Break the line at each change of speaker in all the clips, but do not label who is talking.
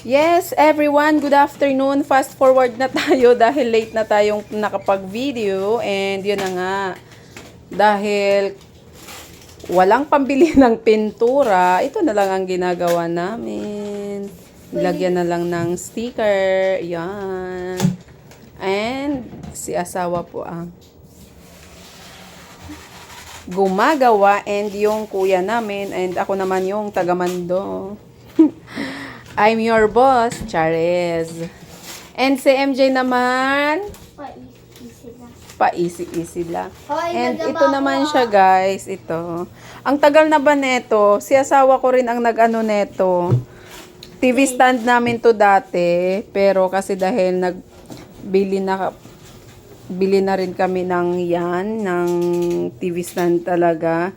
Yes, everyone, good afternoon. Fast forward na tayo dahil late na tayong nakapag-video. And yun na nga, dahil walang pambili ng pintura, ito na lang ang ginagawa namin. Lagyan na lang ng sticker. Yan. And si asawa po ang gumagawa, and yung kuya namin, and ako naman yung tagamando. I'm your boss, Charis. And si MJ naman, pa-easy-easy lang. And ito naman siya, guys, ito. Ang tagal na ba neto? Si asawa ko rin ang nag-ano neto. TV stand namin to dati, pero kasi dahil bili na rin kami ng TV stand talaga.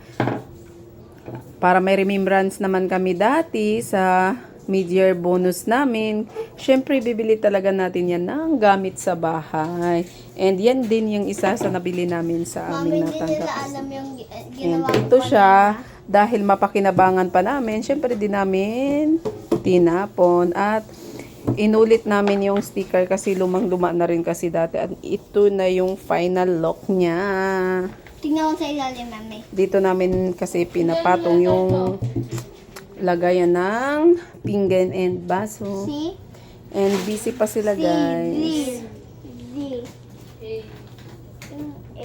Para may remembrance naman kami dati sa mid-year bonus namin. Syempre, bibili talaga natin yan ng gamit sa bahay. And yan din yung isa sa nabili namin sa aming natanggap. And ito siya, dahil mapakinabangan pa namin, syempre din namin tinapon. At inulit namin yung sticker kasi lumang-luma na rin kasi dati. At ito na yung final look niya.
Tingnan mo sa ilalim, mami.
Dito namin kasi pinapatong yung lagayan ng pinggan and baso.
See?
And busy pa sila, guys.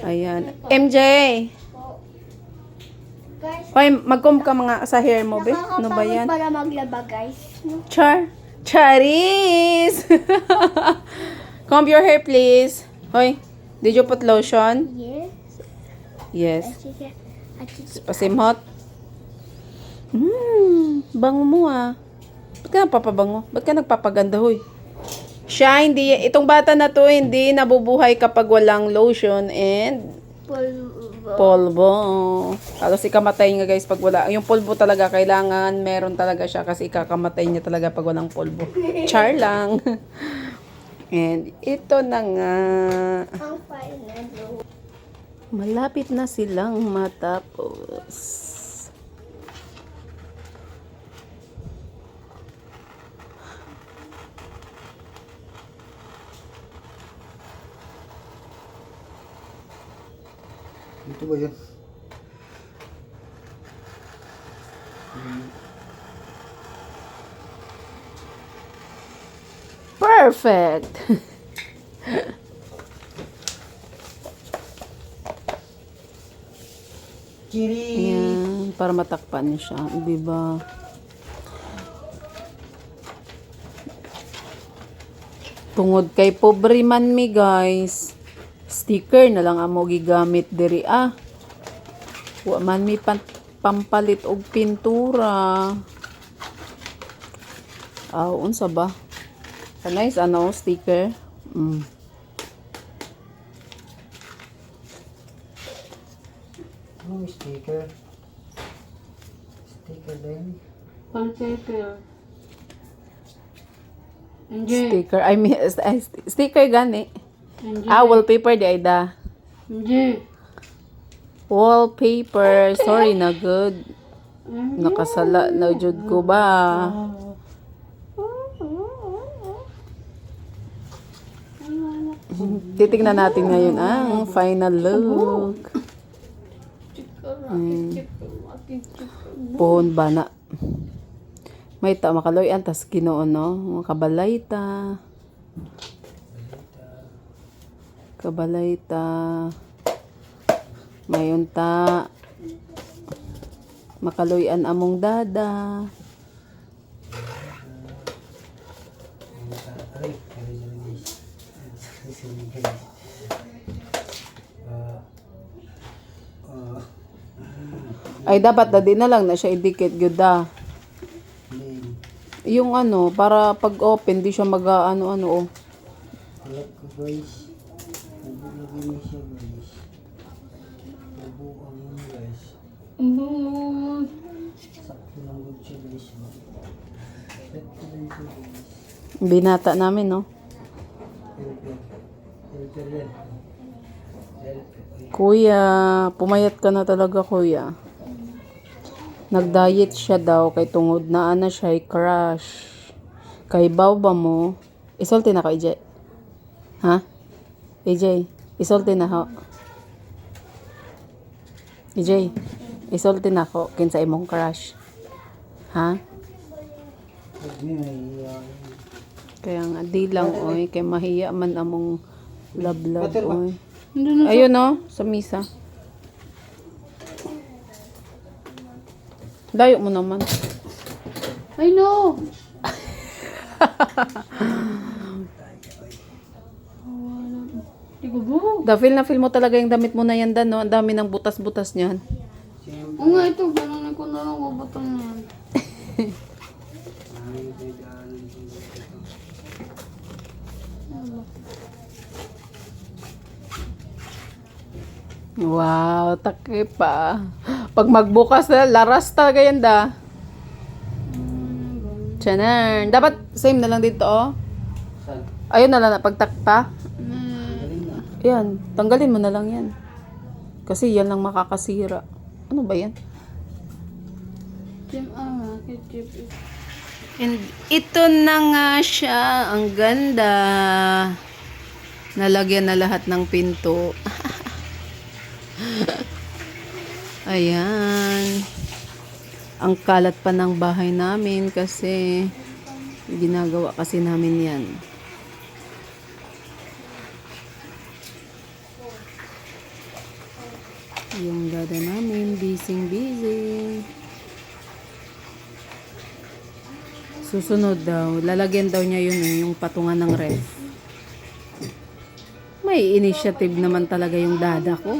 Ayan. MJ!
Guys,
Hoy, mag-comb ka mga sa hair mo, be. Ano ba yan?
para maglaba, guys.
Charis! Comb your hair, please. Hoy, did you put lotion?
Yes.
Yes. Pasimhot. Bango mo ah. Ba't ka nagpapabango? Ba't ka nagpapaganda, hoy? Siya, hindi, itong bata na to, hindi nabubuhay kapag walang lotion and polvo. Halos ikamatay nga, guys, pag wala. Yung polvo talaga, kailangan meron talaga siya kasi ikakamatay niya talaga pag walang polvo. Char lang. And ito na nga.
Ang final.
Malapit na silang matapos.
Dito ba yun?
Perfect!
Kiri!
Ayan, para matakpan siya, di ba? Tungod kay pobre man mi, guys. Sticker na lang amo gigamit diri ah. Wa man mi pampalit og pintura. Unsa ba? Nice ano sticker.
Oh, sticker. Sticker din.
Wallpaper.
Sticker. I mean, sticker gani.
Hindi.
Wallpaper di ay da.
Hindi.
Wallpaper. Sorry na good. Nakasala na jud ko ba? Titingnan natin ngayon ang final look. Pohon bana. May ta makaloy antas Ginoo no, kabalayta. Kabalayta. Mayon ta makaloyan among dada. Ay dapat na din na lang na siya idikit gyud da. Yung ano para pag open di siya ano oh.
Alat ko, guys. Nabulagay mo siya, guys. Nabuang mo, guys. Sakto lang good siya, guys. Sakto lang siya, guys.
Binata namin no.
Filter yan.
Kuya, pumayat ka na talaga, kuya. Nag-diet siya daw kay tungod na ana siya crush. Kay ba mo? Isulti na ko, EJ. Ha? EJ, isulti na ho. EJ, isulti na ko kinsa imong crush. Ha?
Pag niya naiiyak.
Kaya nga, di lang, oy. Kaya mahiya man among love,
Butter ba?
oy.
Hindi na.
Ayun, no? Sa misa. Dayo mo naman.
Ay, no! Di ko ba?
Feel na feel mo talaga yung damit mo na yan, Dan, no? Ang dami ng butas-butas niyan.
Siyempre,
Oo nga, ito. Ganun ko na lang bubutang na yan.
ay, kailangan ko dito.
Wow, takip pa. Pag magbukas na, laras talaga yan, da. Tiyanan. Dapat same na lang dito, oh.
Saan?
Ayun na lang, pagtakpa.
Galing na.
Yan, tanggalin mo na lang yan. Kasi yan lang makakasira. Ano ba yan?
Chip, chip.
And ito na nga siya. Ang ganda. Nalagyan na lahat ng pinto. Ayan. Ang kalat pa ng bahay namin kasi ginagawa kasi namin yan. Yung dada namin, busy. Susunod daw, lalagyan daw niya yun, yung patungan ng ref. May initiative naman talaga yung dada ko.